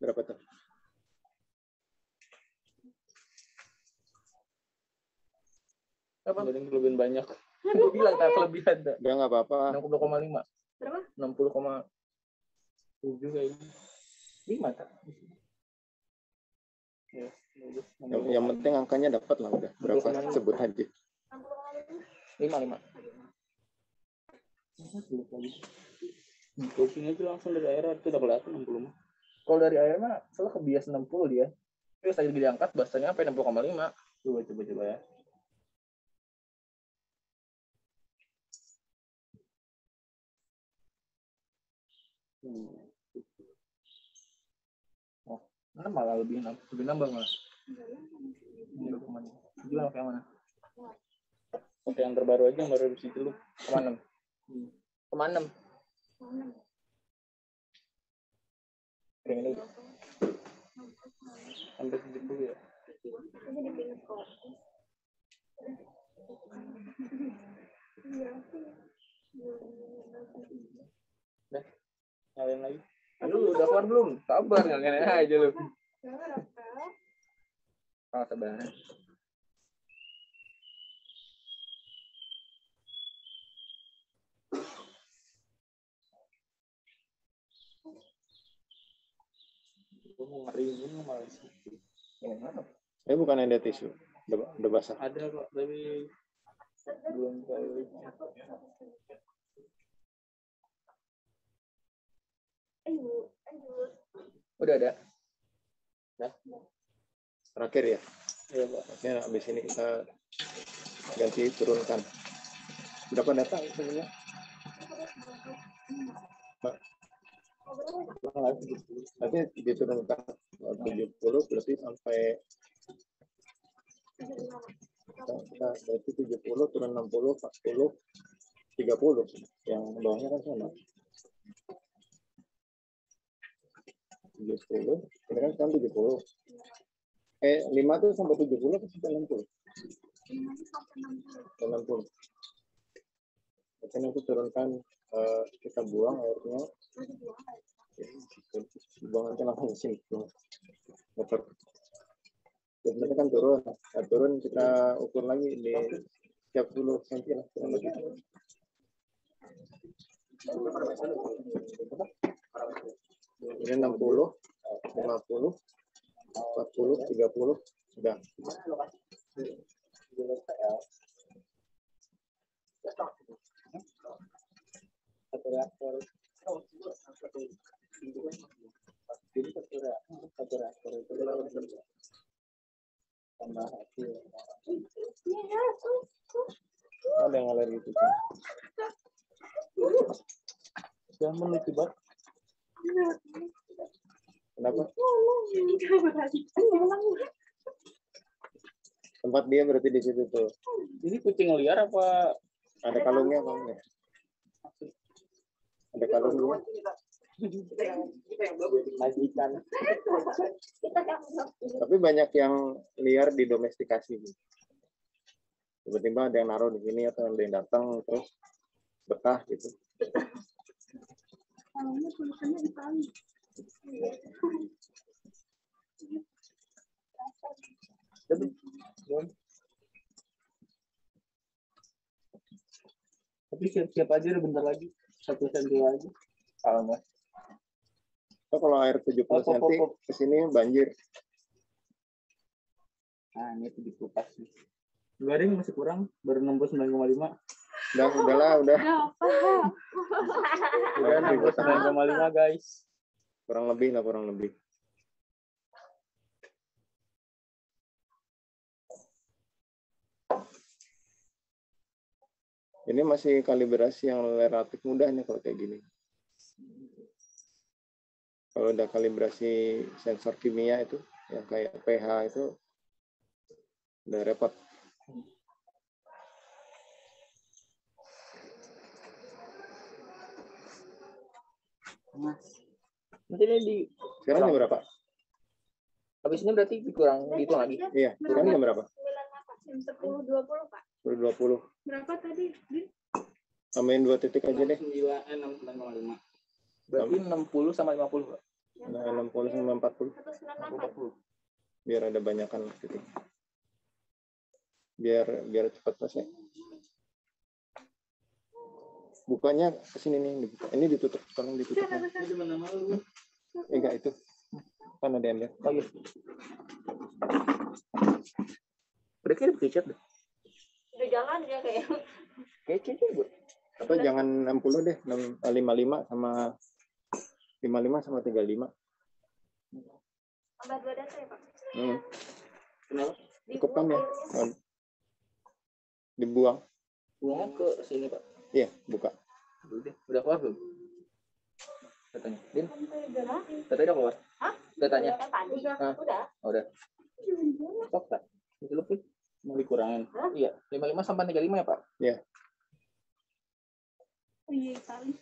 Berapa tuh? Apa? Yang kelebihan banyak. Gue bilang tak kelebihan dah. Udah nggak apa-apa. 60,5. Berapa? 60,7 kayaknya. 5 tak? Ya, Yang penting angkanya dapat lah udah. Berapa sebut aja. 5. Ke sini tuh langsung dari air itu udah kelihatan 60. Kalau dari air mah salah kebias 60 dia. Terus lagi diangkat bahasanya sampai 60,5. Coba ya. Oh, mana malah lebih nambah malah. Ini dokumen. Jual kayak mana? Oke, yang terbaru aja yang baru di situ lu. Kemana? Kemana? Ini sampai 70 ya. Dah, nyalain lagi. Aduh, udah keluar belum? Sabar, nyalain aja lu. Oh, sabar. Gue mau ngeriin malah sih. Bukan ada tisu. Udah basah. Ada kok, tapi belum kali. Udah ada. Nah. Terakhir ya. Iya, Pak. Ya, habis ini kita ganti turunkan. Berapa data sebenarnya? Pak. Nanti diturunkan 70 berarti sampai berarti 70 turun 60 40 30 yang bawahnya kan sama. 70. Ini kan sekarang 70. 5 tuh sampai 70 atau sampai 60? 60. Makanya aku turunkan, kita buang airnya. Buang aja langsung sini. Motor. Jadi kan turun. Nah, turun kita ukur lagi di setiap 10 cm lah. Ini 60, 50, 40, 30, sudah. Ada yang alergi itu. Jangan meneliti banget. Kenapa? Tempat dia berarti di situ tuh. Ini kucing liar apa? Ada kalungnya apa enggak? Ada kalungnya. Majikan. Tapi banyak yang liar didomestikasi. Tiba-tiba ada yang naruh di sini atau ada yang datang terus betah gitu. Kalungnya tulisannya Itali. Tapi siap-siap aja udah bentar lagi. 1 senti lagi. Kalau nggak. So, kalau air 70 cm ke sini banjir. Nah, ini 70 pas nih. Garing masih kurang, baru 69,5. Udahlah. Udah Udah 69,5 guys. Kurang lebih. Ini masih kalibrasi yang relatif mudah nih kalau kayak gini. Kalau udah kalibrasi sensor kimia itu, yang kayak pH itu, udah repot. Nanti ini di Sekarang jam berapa? habis ini berarti dikurang gitu lagi. Iya, sekarang jam berapa? Jam 10.20 Pak. 10.20. Berapa tadi? Tambahin 2 titik aja deh. 69,5. Berarti 60 sama 50, Pak. Nah, 60 sama 40. 198. Biar ada banyakan titik. Biar cepat selesai. Bukanya ke sini nih, dibuka. Ini ditutup, tolong ditutup. Ini mana malu? Enggak itu. Kan ada ember. Oh iya. Udah kayak dipecat deh. Udah jalan dia kayak. Kece juga. Atau jangan 60 deh, 55 sama 35. Tambah 2 data ya Pak? Kenapa? Cukup kan ya? Dibuang. Buangnya ke sini, Pak. Iya, buka. Udah keluar belum? Datanya. Din? Datanya udah keluar? Hah? Datanya? Udah. Oh, udah. Stok tak? Itu lebih. Mau dikurangin? Iya. 55 sampai 35 ya, Pak? Iya. Oh iya, Itali.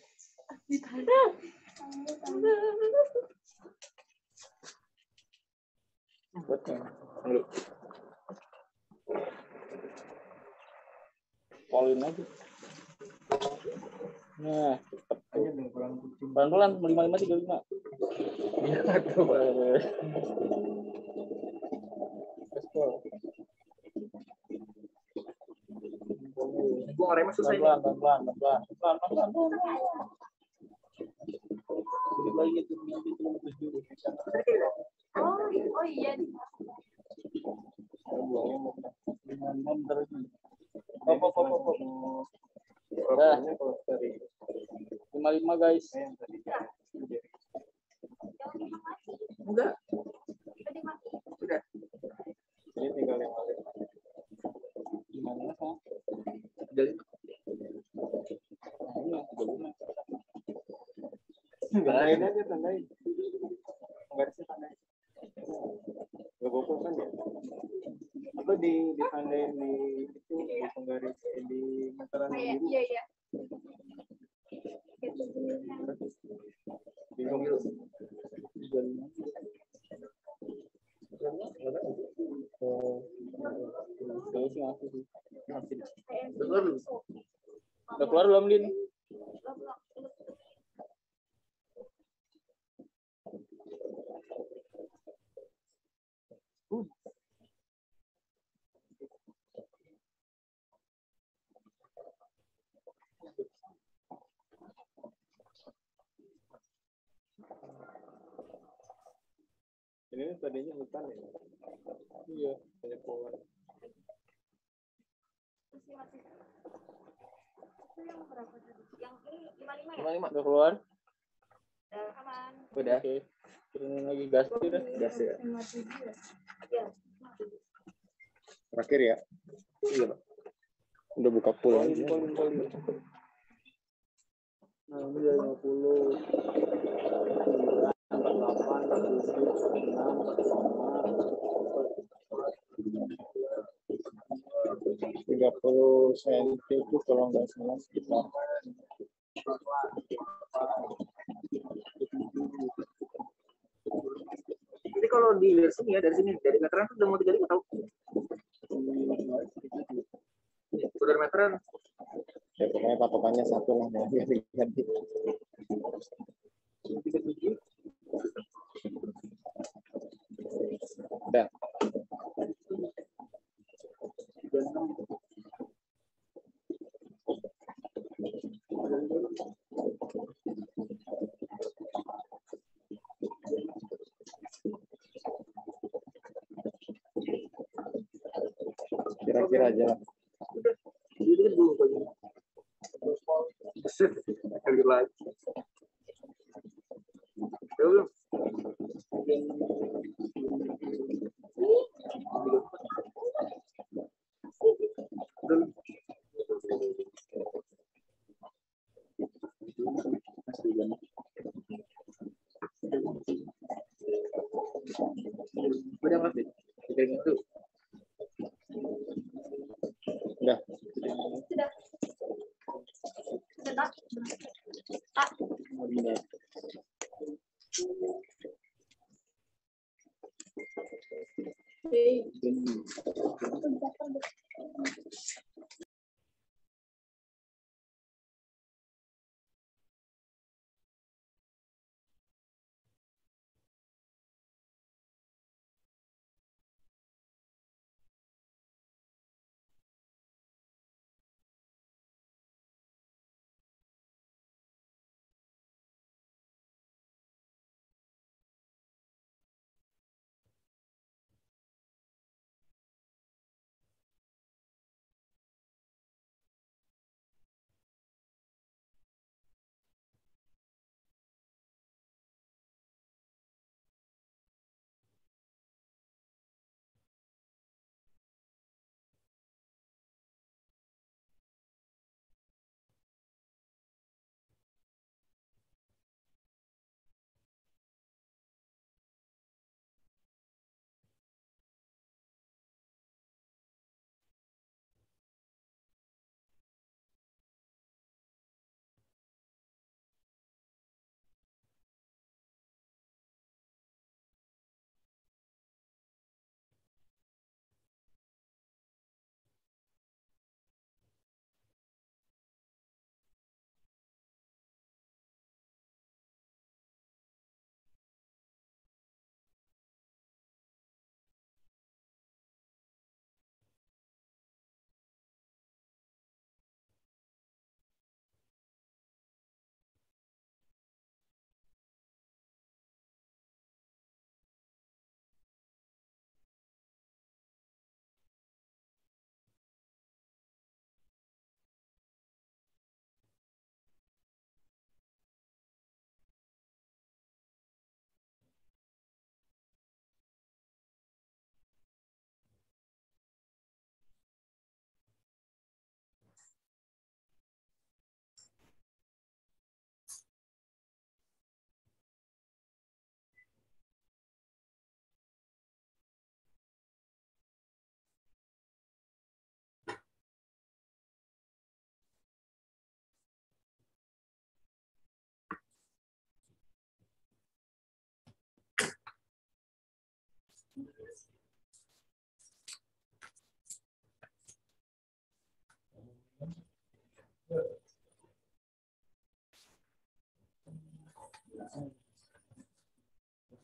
Buat yang dulu. Polin aja. Nah, pelan-pelan 55 35. Iya, tuh. Gua ngeremnya susah ini. Pelan. Sedikit lagi tuh, Oh iya. Nah, 55 guys. Enggak. Udah. Ini tinggal yang lain. Gimana Pak? Jadi Tandain aja, tandain. Garisnya tandain. Nggak bokol kan ya? Apa ditandain di itu di penggaris di meteran biru? Iya. Bingung. Udah keluar belum, Din? Ini tadinya hutan ya. Iya. Banyak pohon. Yang ini 55 ya? 55 udah keluar? Udah aman. Udah. Oke. Turunin lagi gas udah. Gas ya. Ya. Terakhir ya. Iya, Pak. Udah buka pool aja. Nah, ini udah 50. 30 cm itu kalau nggak salah sekitar Jadi kalau dilihat sini ya, dari sini, dari meteran tuh udah mau 35 tahu. Udah dari meteran. ya pokoknya patokannya satu lah ya ganti. Udah. Kira-kira aja lah. Ini kan dulu kayaknya. Kali lagi. Belum. Udah mati. Kayak gitu. Udah. Sudah. Sudah. Tak.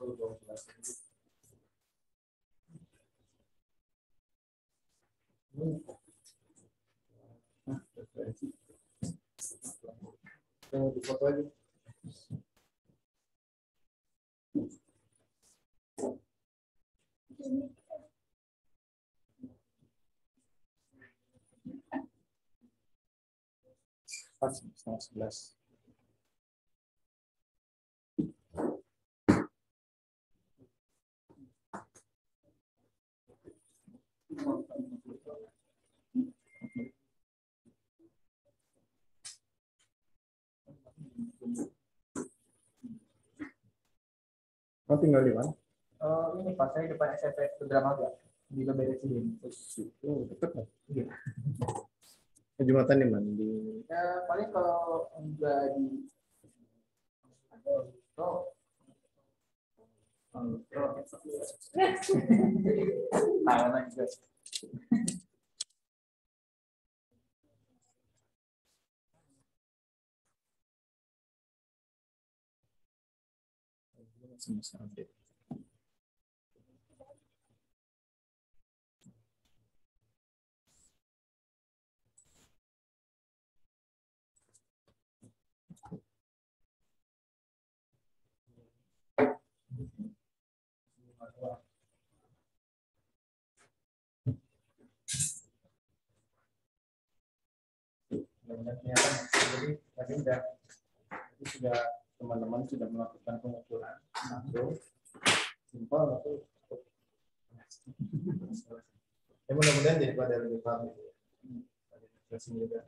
Di foto aja. Pas setengah 11. Oh, tinggal di mana? Ini pas saya depan SMP Dramaga di Leberesin. Oh, deket lah. Iya. Jumatan di mana? Di Ya paling kalau enggak di semester update. Jadi tadi sudah teman-teman sudah melakukan pengukuran langsung simpel atau ya mudah-mudahan jadi pada lebih paham gitu ya. Juga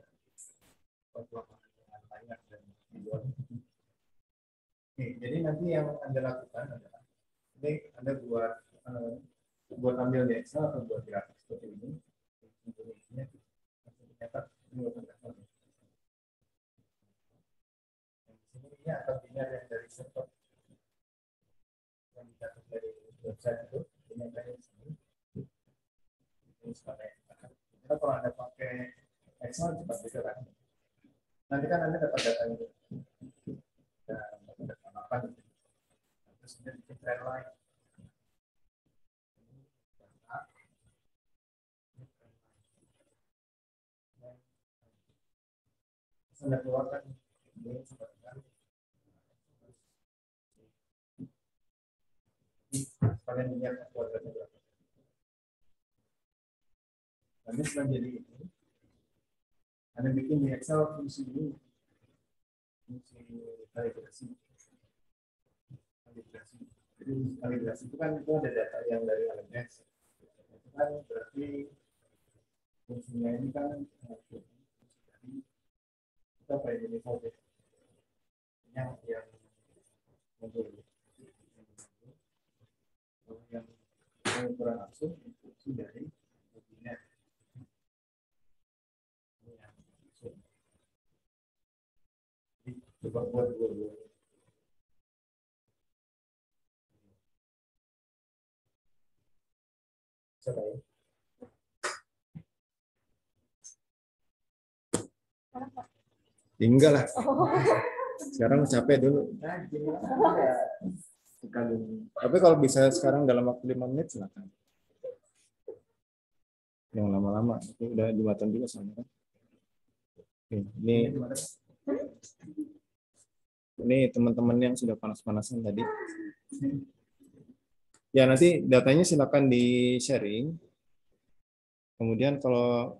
Oke, jadi nanti yang Anda lakukan adalah ini Anda buat ambil di Excel atau buat grafik seperti ini. Ternyata ini ini atau ini ada yang dari server yang dicatat dari website itu ini ada di sini. Ini sebagai kalau Anda pakai Excel cepat bisa kan. Nanti kan Anda dapat data itu. Dan data apa gitu. Terus Anda bikin trend line. Anda keluarkan ini seperti kalian lihat kuadratnya berapa. Nanti setelah jadi ini, Anda bikin di Excel fungsi ini, fungsi kalibrasi. Jadi kalibrasi itu kan itu ada data yang dari LMS. Itu kan berarti fungsinya ini kan kita pakai ini saja. Yang muncul. Yang pengukuran langsung itu dari begini. Coba buat dua-dua. Coba ya. Tinggal lah. Sekarang capek dulu. Tapi kalau bisa sekarang dalam waktu 5 menit silakan. Yang lama-lama itu udah Jumatan juga sama kan. Ini teman-teman yang sudah panas-panasan tadi. Ya nanti datanya silakan di sharing. Kemudian kalau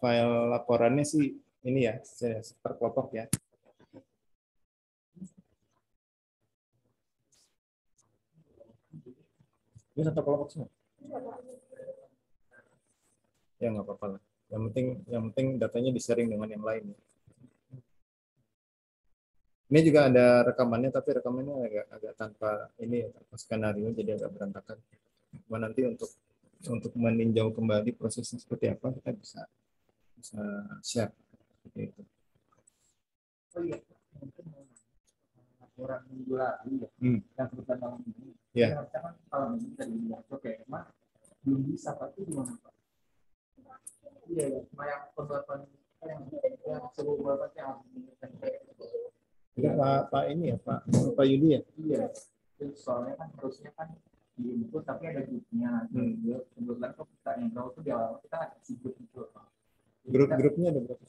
file laporannya sih ini ya, saya per kelompok ya. Ini satu kelompok semua. Ya nggak apa-apa lah. Yang penting datanya di-sharing dengan yang lain. Ini juga ada rekamannya, tapi rekamannya agak tanpa ini, tanpa skenario, jadi agak berantakan. Cuma nanti untuk meninjau kembali prosesnya seperti apa, kita bisa share. Seperti itu. Oh iya, laporan minggu lalu yang terkait malam ini. Ya. Kan kalau bisa dilihat oke, emang belum bisa tapi gimana Pak? Iya, cuma yang pembuatan yang sebuah yang Pak ini ya Pak Yudi ya. Iya. soalnya kan harusnya kan di input tapi ada grupnya. Kebetulan kok kita intro tuh di awal kita ada si grup itu. Grup-grupnya ada berapa?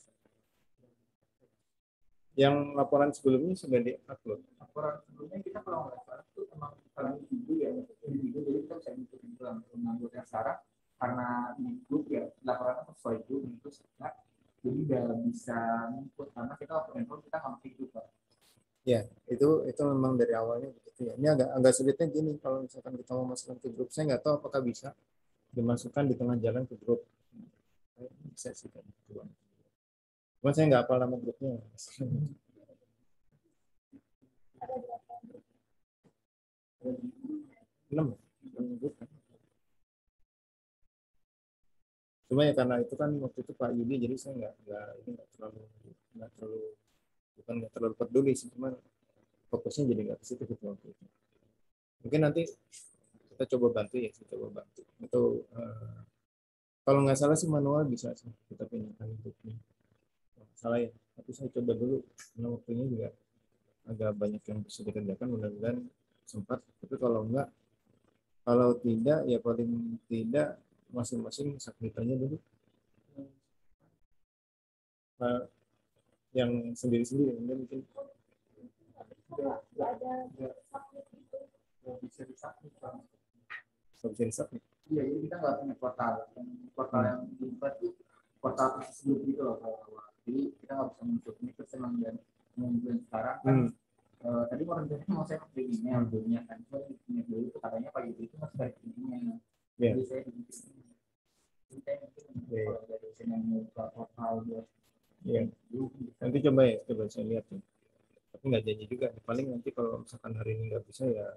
Yang laporan sebelumnya sudah di-upload. Laporan sebelumnya kita kalau nggak salah itu emang kalau individu ya, individu jadi kita bisa ngikutin pulang. Menurut yang sekarang karena di grup ya laporannya sesuai grup itu sehingga jadi udah bisa ngikut karena kita laporan kita nggak pakai grup. Ya, itu memang dari awalnya begitu ya. Ini agak sulitnya gini, kalau misalkan kita mau masukkan ke grup, saya nggak tahu apakah bisa dimasukkan di tengah jalan ke grup. Bisa sih kan. Cuma saya nggak hafal nama grupnya. Enam grup. Cuma ya karena itu kan waktu itu Pak Yudi, jadi saya nggak terlalu bukan nggak terlalu peduli sih, cuma fokusnya jadi nggak ke situ gitu waktu itu. Mungkin nanti kita coba bantu ya, itu kalau nggak salah sih manual bisa sih kita pindahkan grupnya. Salah ya, tapi saya coba dulu karena waktunya juga agak banyak yang bisa dikerjakan, mudah-mudahan sempat. Tapi kalau tidak ya paling tidak masing-masing submit-nya dulu. Yang sendiri-sendiri mungkin Bisa disubmit. bisa disubmit. Iya, jadi kita nggak punya portal. Portal yang dibuka itu portal khusus grup gitu loh. Jadi kita nggak bisa menunjukkan itu senang dan mungkin sekarang kan tadi orang bilang mau saya pakai email dulunya kan, saya punya dulu itu katanya pagi itu masih ada email. Jadi saya bikin kalau dari sini mau buka portal buat nanti coba saya lihat ya. Tapi nggak janji juga, paling nanti kalau misalkan hari ini nggak bisa ya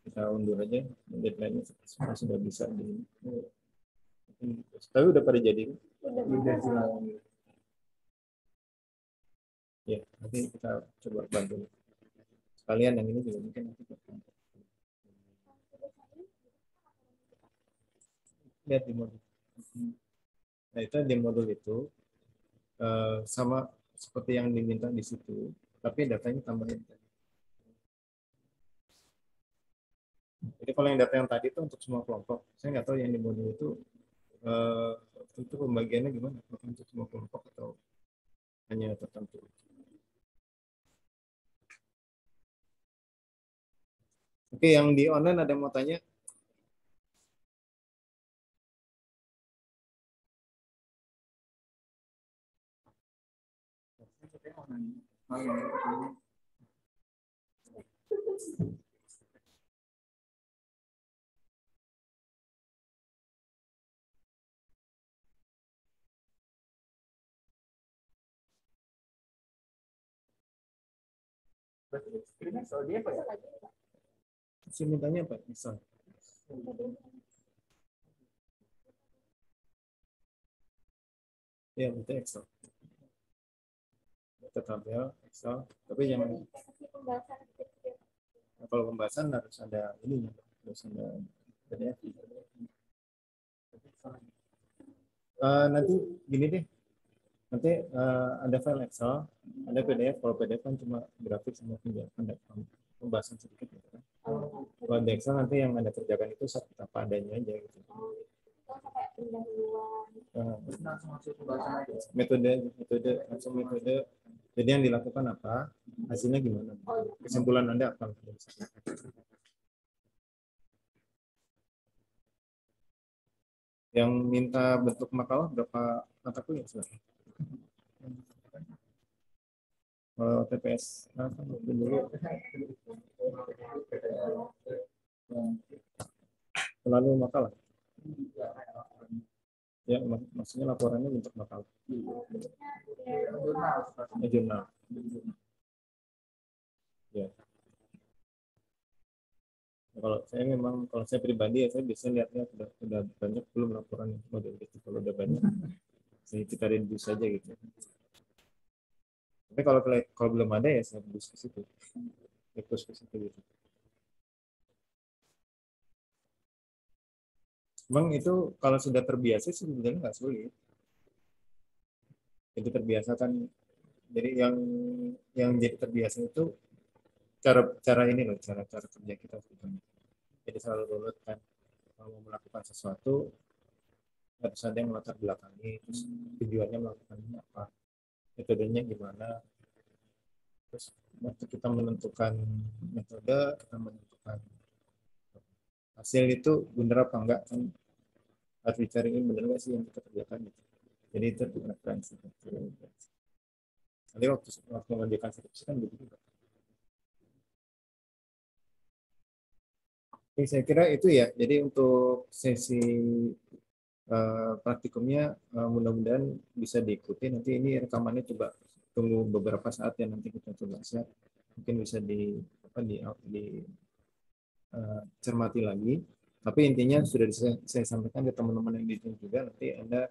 kita undur aja, deadline-nya sudah bisa di. Tapi udah pada jadi. Ya, nanti kita coba bantu. Sekalian yang ini juga mungkin nanti kita lihat di modul. Nah, itu di modul itu sama seperti yang diminta di situ, tapi datanya tambahin. Jadi kalau yang data yang tadi itu untuk semua kelompok, saya nggak tahu yang di modul itu pembagiannya gimana, apakah untuk semua kelompok atau hanya tertentu. Oke, yang di online ada yang mau tanya? Soal dia apa ya? Si mintanya apa? Misal. Ya, itu Excel. Data tabel, Excel. Tapi yang kalau pembahasan harus ada ini, harus ada PDF. Nanti gini deh, nanti ada file Excel, ada PDF. Kalau PDF kan cuma grafik sama pembahasan sedikit gitu kan. Kalau di Excel nanti yang Anda kerjakan itu apa adanya aja gitu. Metode. Jadi yang dilakukan apa, hasilnya gimana, kesimpulan Anda apa. Yang minta bentuk makalah berapa mata kuliah sebenarnya? TPS selalu makalah. Ya, maksudnya laporannya bentuk makalah. Jurnal. Ya. Kalau saya pribadi ya saya biasanya lihatnya sudah banyak belum laporan model gitu. Kalau udah banyak, kita reduce saja gitu. Tapi kalau belum ada ya saya reduce ke situ, fokus ke situ gitu. Memang itu kalau sudah terbiasa sih sebenarnya nggak sulit. Jadi terbiasa kan, jadi yang jadi terbiasa itu cara ini loh, cara kerja kita sebetulnya. Jadi selalu runut kan, kalau mau melakukan sesuatu harus ada yang melatar belakangi, terus tujuannya melakukannya apa, metodenya gimana, terus waktu kita menentukan metode, kita menentukan hasil itu benar apa enggak kan, harus dicari ini benar nggak sih yang kita kerjakan gitu. Jadi itu referensi. Nanti waktu mengerjakan skripsi kan gitu juga. Oke, saya kira itu ya. Jadi untuk sesi praktikumnya mudah-mudahan bisa diikuti. Nanti ini rekamannya coba tunggu beberapa saat ya, nanti kita coba share. Mungkin bisa cermati lagi. Tapi intinya sudah saya sampaikan ke teman-teman yang di sini juga. Nanti Anda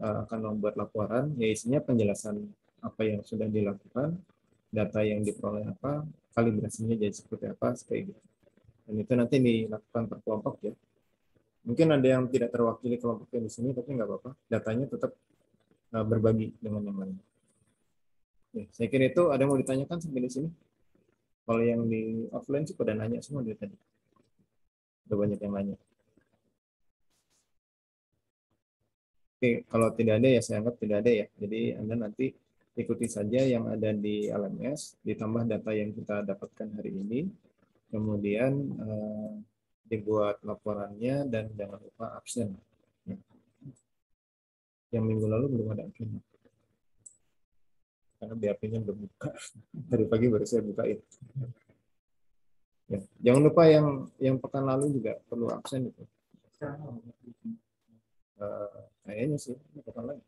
akan membuat laporan, ya isinya penjelasan apa yang sudah dilakukan, data yang diperoleh apa, kalibrasinya jadi seperti apa, kayak gitu. Dan itu nanti dilakukan per kelompok ya. Mungkin ada yang tidak terwakili kelompoknya di sini, tapi nggak apa-apa. Datanya tetap berbagi dengan yang lain. Ya, saya kira itu ada yang mau ditanyakan sampai di sini. Kalau yang di offline sih pada nanya semua dari tadi. Udah banyak yang nanya. Oke, kalau tidak ada ya saya anggap tidak ada ya. Jadi Anda nanti ikuti saja yang ada di LMS, ditambah data yang kita dapatkan hari ini. Kemudian dibuat laporannya dan jangan lupa absen. Yang minggu lalu belum ada absen. Karena BAP-nya belum buka. Tadi pagi baru saya bukain. Ya. Jangan lupa yang pekan lalu juga perlu absen itu. Kayaknya sih pekan lagi.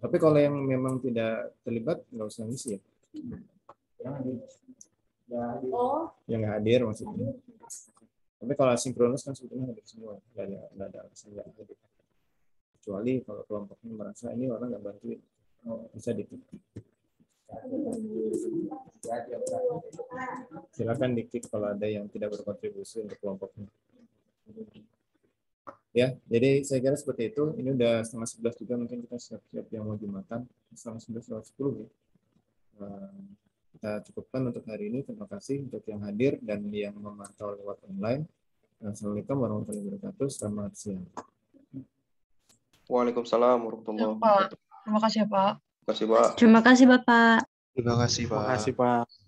Tapi kalau yang memang tidak terlibat nggak usah ngisi ya. Yang nggak hadir maksudnya. Tapi kalau asinkronus kan sebetulnya hadir semua, nggak ada alasan nggak hadir. Kecuali kalau kelompoknya merasa ini orang nggak bantuin, bisa dikit. Silakan dikit kalau ada yang tidak berkontribusi untuk kelompoknya. Ya, jadi saya kira seperti itu. Ini udah 10:30 juga, mungkin kita siap-siap yang mau Jumatan. 10:10 ya. Kita cukupkan untuk hari ini. Terima kasih untuk yang hadir dan yang memantau lewat online. Assalamualaikum warahmatullahi wabarakatuh. Selamat siang. Waalaikumsalam warahmatullahi wabarakatuh. Terima kasih ya Pak. Terima kasih Pak. Terima kasih Bapak. Terima kasih, Pak. Terima kasih Pak.